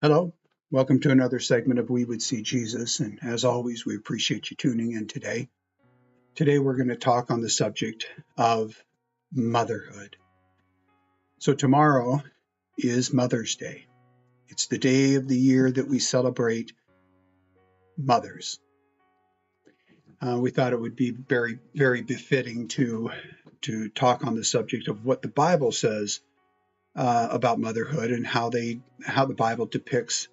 Hello, welcome to another segment of We Would See Jesus. And as always, we appreciate you tuning in today. Today, we're going to talk on the subject of motherhood. So, tomorrow is Mother's Day. It's the day of the year that we celebrate mothers. We thought it would be very, very befitting to talk on the subject of what the Bible says about motherhood and how the Bible depicts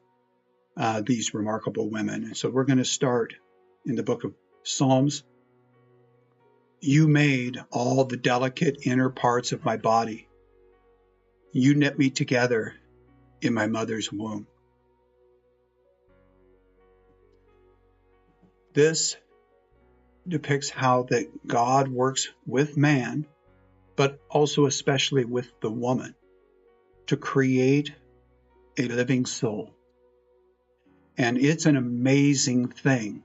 these remarkable women. And so we're going to start in the book of Psalms. You made all the delicate inner parts of my body. You knit me together in my mother's womb. This depicts how that God works with man, but also especially with the woman, to create a living soul. And it's an amazing thing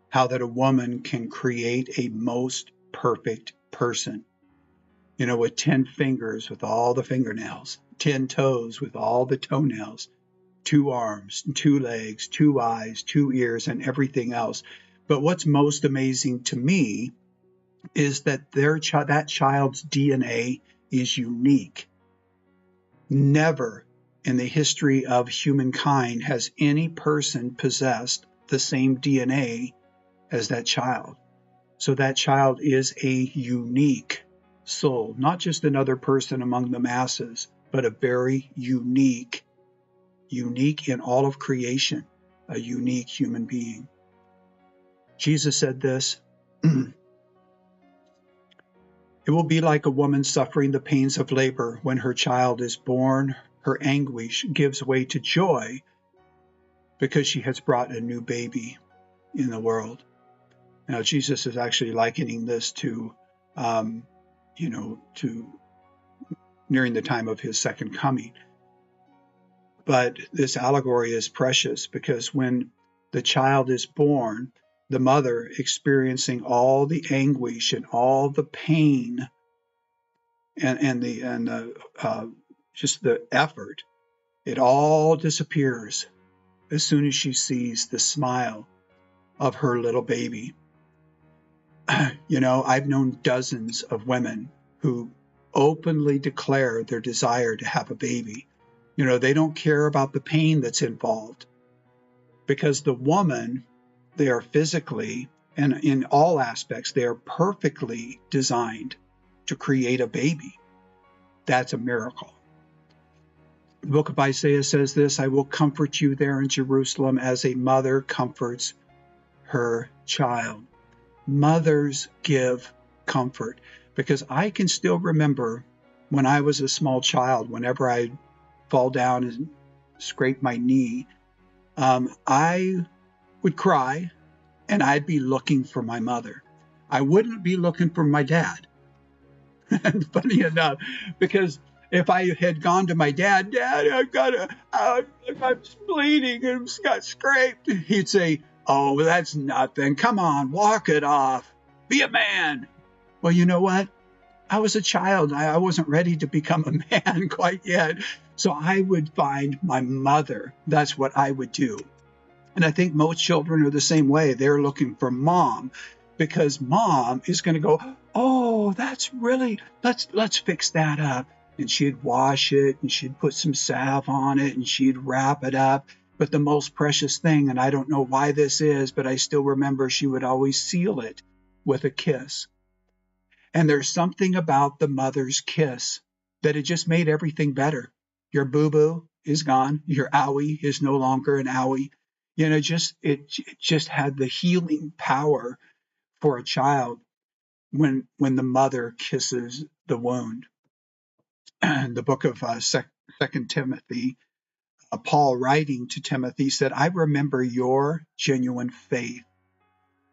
how that a woman can create a most perfect person. You know, with 10 fingers with all the fingernails, 10 toes with all the toenails, 2 arms, 2 legs, 2 eyes, 2 ears, and everything else. But what's most amazing to me is that that child's DNA is unique. Never in the history of humankind has any person possessed the same DNA as that child. So that child is a unique soul, not just another person among the masses, but a very unique in all of creation, a unique human being. Jesus said this, it will be like a woman suffering the pains of labor when her child is born. Her anguish gives way to joy because she has brought a new baby in the world. Now, Jesus is actually likening this to nearing the time of his second coming. But this allegory is precious because when the child is born, the mother experiencing all the anguish and all the pain and just the effort, it all disappears as soon as she sees the smile of her little baby. You know, I've known dozens of women who openly declare their desire to have a baby. You know, they don't care about the pain that's involved because the woman, they are physically and in all aspects, they are perfectly designed to create a baby. That's a miracle. The book of Isaiah says this, I will comfort you there in Jerusalem as a mother comforts her child. Mothers give comfort because I can still remember when I was a small child, whenever I'd fall down and scrape my knee, I would cry and I'd be looking for my mother. I wouldn't be looking for my dad. And funny enough, because if I had gone to my dad, I'm bleeding and got scraped, he'd say, oh, that's nothing. Come on, walk it off. Be a man. Well, you know what? I was a child. I wasn't ready to become a man quite yet. So I would find my mother. That's what I would do. And I think most children are the same way. They're looking for mom because mom is going to go, oh, that's really, let's fix that up. And she'd wash it and she'd put some salve on it and she'd wrap it up. But the most precious thing, and I don't know why this is, but I still remember she would always seal it with a kiss. And there's something about the mother's kiss that it just made everything better. Your boo-boo is gone. Your owie is no longer an owie. You know, it just had the healing power for a child when the mother kisses the wound. And the book of 2 Timothy, Paul writing to Timothy said, I remember your genuine faith,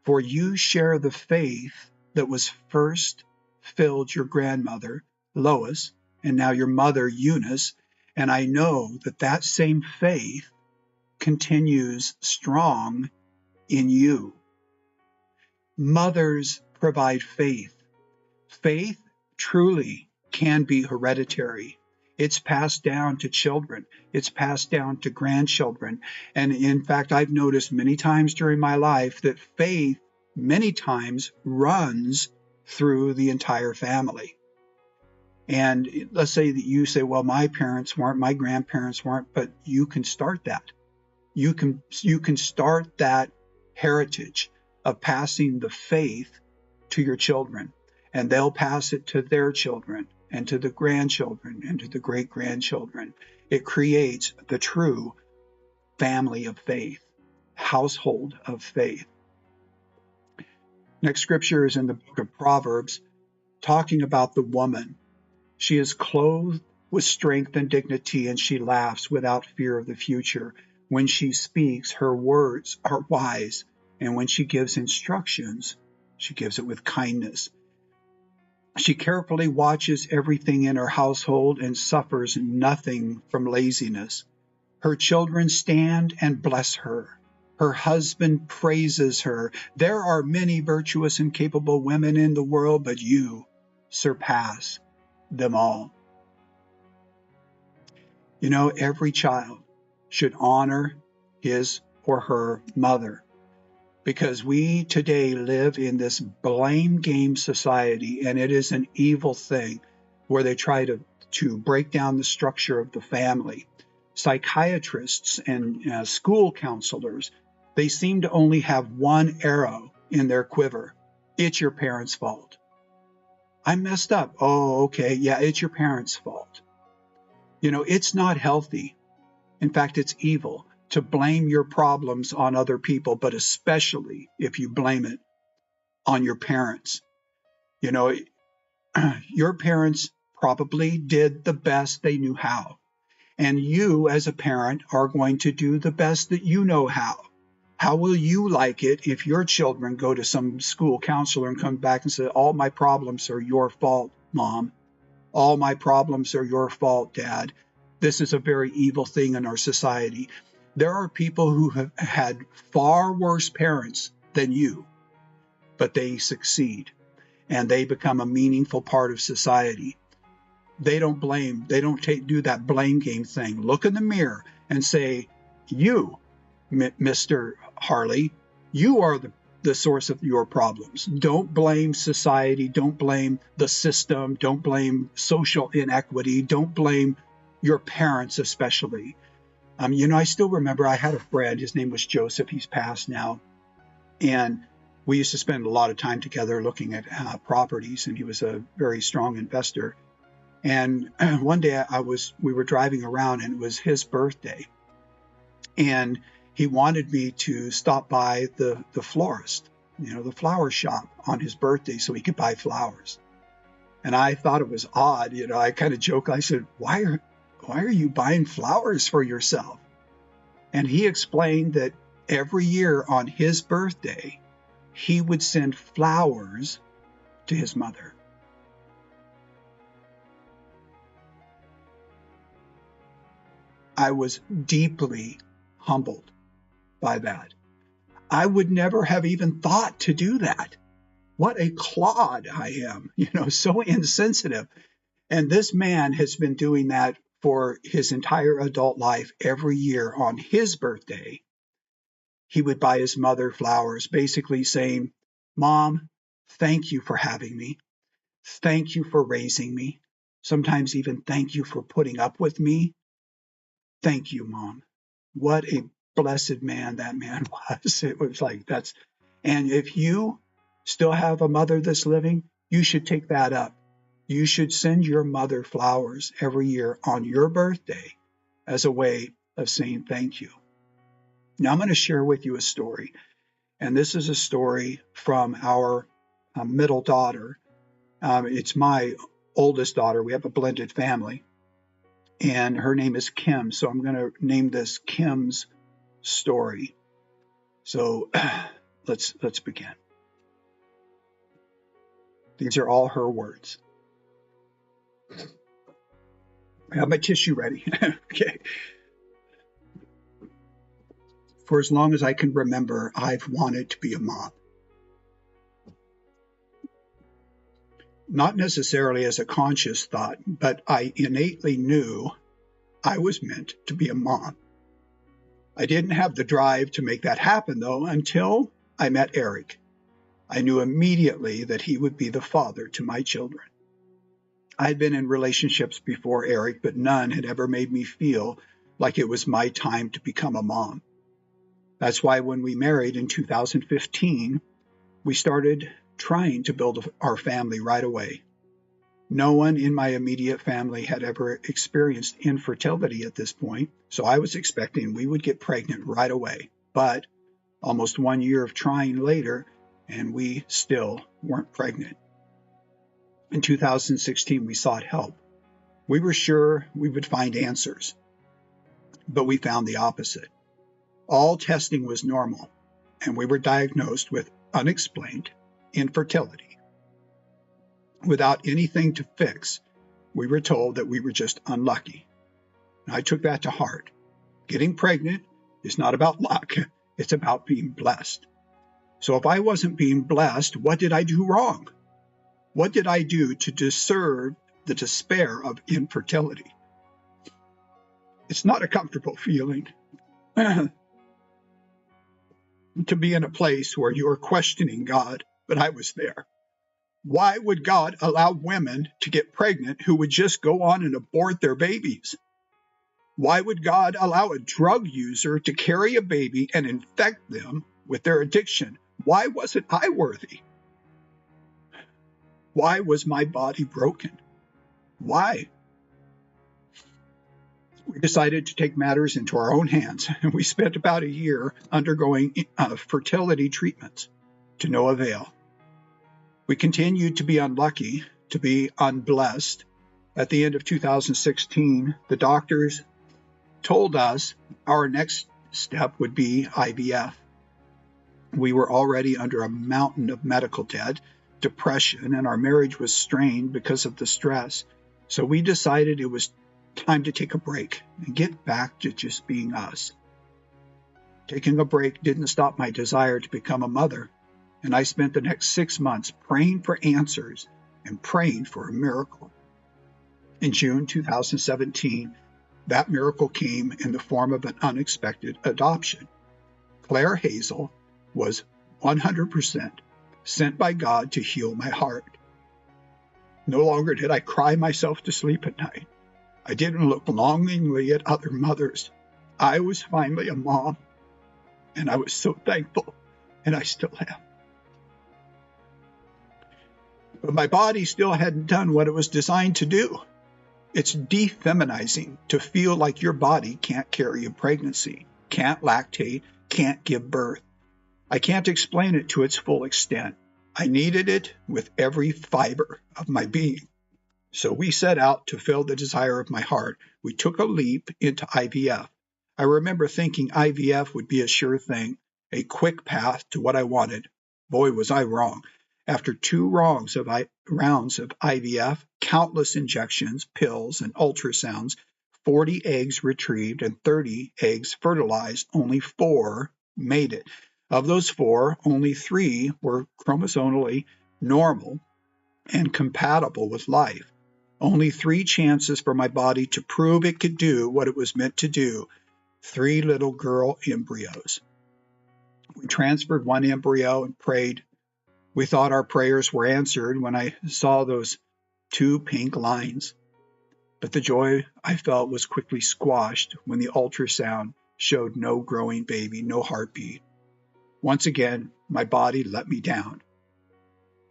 for you share the faith that was first filled your grandmother, Lois, and now your mother, Eunice, and I know that same faith continues strong in you. Mothers provide faith. Faith truly can be hereditary. It's passed down to children. It's passed down to grandchildren. And in fact, I've noticed many times during my life that faith many times runs through the entire family. And let's say that you say, well, my parents weren't, my grandparents weren't, but you can start that. You can start that heritage of passing the faith to your children, and they'll pass it to their children and to the grandchildren and to the great-grandchildren. It creates the true family of faith, household of faith. Next scripture is in the book of Proverbs, talking about the woman. She is clothed with strength and dignity, and she laughs without fear of the future. When she speaks, her words are wise, and when she gives instructions, she gives it with kindness. She carefully watches everything in her household and suffers nothing from laziness. Her children stand and bless her. Her husband praises her. There are many virtuous and capable women in the world, but you surpass them all. You know, every child should honor his or her mother, because we today live in this blame game society, and it is an evil thing where they try to break down the structure of the family. Psychiatrists and school counselors, they seem to only have one arrow in their quiver. It's your parents' fault. I messed up. Oh, okay. Yeah, it's your parents' fault. You know, it's not healthy. In fact, it's evil to blame your problems on other people, but especially if you blame it on your parents. You know, your parents probably did the best they knew how. And you, as a parent, are going to do the best that you know how. How will you like it if your children go to some school counselor and come back and say, all my problems are your fault, Mom. All my problems are your fault, Dad. This is a very evil thing in our society. There are people who have had far worse parents than you, but they succeed and they become a meaningful part of society. They don't blame. They don't do that blame game thing. Look in the mirror and say, you, Mr. Harley, you are the source of your problems. Don't blame society. Don't blame the system. Don't blame social inequity. Don't blame your parents especially. You know, I still remember I had a friend. His name was Joseph. He's passed now. And we used to spend a lot of time together looking at properties, and he was a very strong investor. And one day we were driving around, and it was his birthday. And he wanted me to stop by the florist, you know, the flower shop on his birthday so he could buy flowers. And I thought it was odd. You know, I kind of joked. I said, why are you buying flowers for yourself? And he explained that every year on his birthday, he would send flowers to his mother. I was deeply humbled by that. I would never have even thought to do that. What a clod I am, you know, so insensitive. And this man has been doing that for his entire adult life. Every year on his birthday, he would buy his mother flowers, basically saying, Mom, thank you for having me. Thank you for raising me. Sometimes even thank you for putting up with me. Thank you, Mom. What a blessed man that man was. It was like that's, and if you still have a mother that's living, you should take that up. You should send your mother flowers every year on your birthday as a way of saying thank you. Now I'm going to share with you a story. And this is a story from our middle daughter. It's my oldest daughter. We have a blended family. And her name is Kim. So I'm going to name this Kim's story. So let's begin. These are all her words. I have my tissue ready. Okay. For as long as I can remember, I've wanted to be a mom. not necessarily as a conscious thought, but I innately knew I was meant to be a mom. I didn't have the drive to make that happen, though, until I met Eric. I knew immediately that he would be the father to my children. I had been in relationships before Eric, but none had ever made me feel like it was my time to become a mom. That's why when we married in 2015, we started trying to build our family right away. No one in my immediate family had ever experienced infertility at this point, so I was expecting we would get pregnant right away. But almost 1 year of trying later, and we still weren't pregnant. In 2016, we sought help. We were sure we would find answers, but we found the opposite. All testing was normal, and we were diagnosed with unexplained infertility. Without anything to fix, we were told that we were just unlucky. And I took that to heart. Getting pregnant is not about luck, it's about being blessed. So if I wasn't being blessed, what did I do wrong? What did I do to deserve the despair of infertility? It's not a comfortable feeling to be in a place where you are questioning God, but I was there. Why would God allow women to get pregnant who would just go on and abort their babies? Why would God allow a drug user to carry a baby and infect them with their addiction? Why wasn't I worthy? Why was my body broken? Why? We decided to take matters into our own hands, and we spent about a year undergoing fertility treatments to no avail. We continued to be unlucky, to be unblessed. At the end of 2016, the doctors told us our next step would be IVF. We were already under a mountain of medical debt, depression, and our marriage was strained because of the stress. So we decided it was time to take a break and get back to just being us. Taking a break didn't stop my desire to become a mother, and I spent the next 6 months praying for answers and praying for a miracle. In June 2017, that miracle came in the form of an unexpected adoption. Claire Hazel was 100% sent by God to heal my heart. No longer did I cry myself to sleep at night. I didn't look longingly at other mothers. I was finally a mom, and I was so thankful, and I still am. But my body still hadn't done what it was designed to do. It's defeminizing to feel like your body can't carry a pregnancy, can't lactate, can't give birth. I can't explain it to its full extent. I needed it with every fiber of my being. So we set out to fill the desire of my heart. We took a leap into IVF. I remember thinking IVF would be a sure thing, a quick path to what I wanted. Boy, was I wrong. After 2 rounds of IVF, countless injections, pills, and ultrasounds, 40 eggs retrieved and 30 eggs fertilized, only 4 made it. Of those 4, only 3 were chromosomally normal and compatible with life. Only 3 chances for my body to prove it could do what it was meant to do. 3 little girl embryos. We transferred 1 embryo and prayed. We thought our prayers were answered when I saw those 2 pink lines. But the joy I felt was quickly squashed when the ultrasound showed no growing baby, no heartbeat. Once again, my body let me down.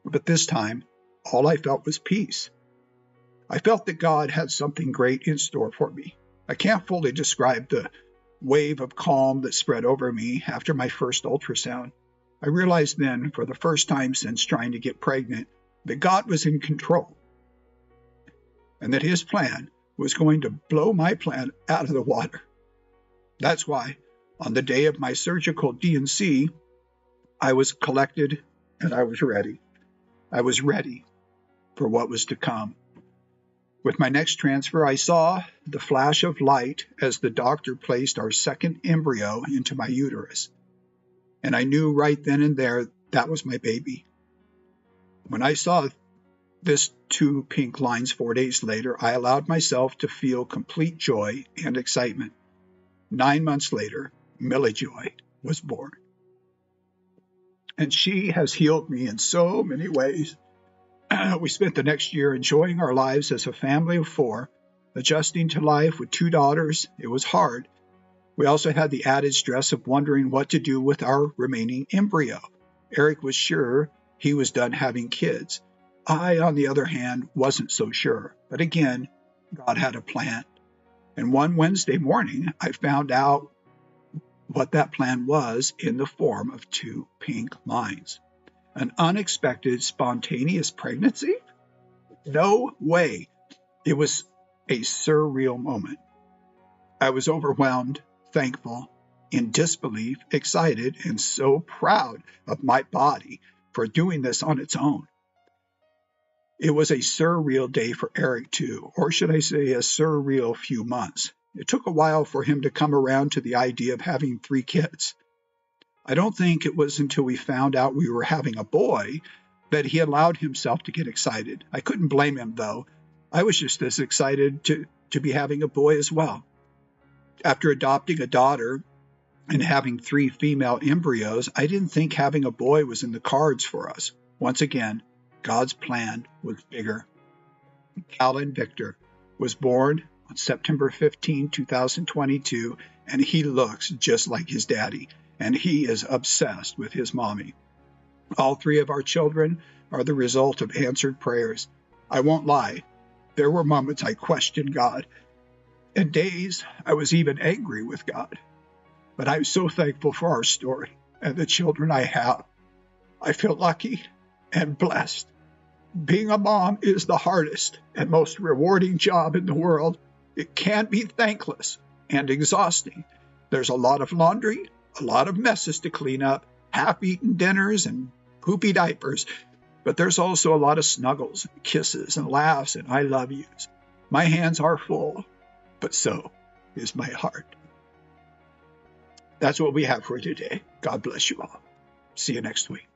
But this time, all I felt was peace. I felt that God had something great in store for me. I can't fully describe the wave of calm that spread over me after my first ultrasound. I realized then, for the first time since trying to get pregnant, that God was in control, and that His plan was going to blow my plan out of the water. That's why, on the day of my surgical D&C, I was collected and I was ready. I was ready for what was to come. With my next transfer, I saw the flash of light as the doctor placed our second embryo into my uterus. And I knew right then and there that was my baby. When I saw this 2 pink lines 4 days later, I allowed myself to feel complete joy and excitement. 9 months later, Millie Joy was born. And she has healed me in so many ways. We spent the next year enjoying our lives as a family of 4, adjusting to life with 2 daughters. It was hard. We also had the added stress of wondering what to do with our remaining embryo. Eric was sure he was done having kids. I, on the other hand, wasn't so sure. But again, God had a plan. And one Wednesday morning, I found out what that plan was in the form of 2 pink lines. An unexpected, spontaneous pregnancy? No way. It was a surreal moment. I was overwhelmed, thankful, in disbelief, excited, and so proud of my body for doing this on its own. It was a surreal day for Eric too, or should I say a surreal few months. It took a while for him to come around to the idea of having 3 kids. I don't think it was until we found out we were having a boy that he allowed himself to get excited. I couldn't blame him, though. I was just as excited to be having a boy as well. After adopting a daughter and having 3 female embryos, I didn't think having a boy was in the cards for us. Once again, God's plan was bigger. Calvin Victor was born on September 15, 2022, and he looks just like his daddy, and he is obsessed with his mommy. All 3 of our children are the result of answered prayers. I won't lie, there were moments I questioned God, and days I was even angry with God. But I'm so thankful for our story and the children I have. I feel lucky and blessed. Being a mom is the hardest and most rewarding job in the world. It can be thankless and exhausting. There's a lot of laundry, a lot of messes to clean up, half-eaten dinners and poopy diapers. But there's also a lot of snuggles, kisses, and laughs, and I love yous. My hands are full, but so is my heart. That's what we have for today. God bless you all. See you next week.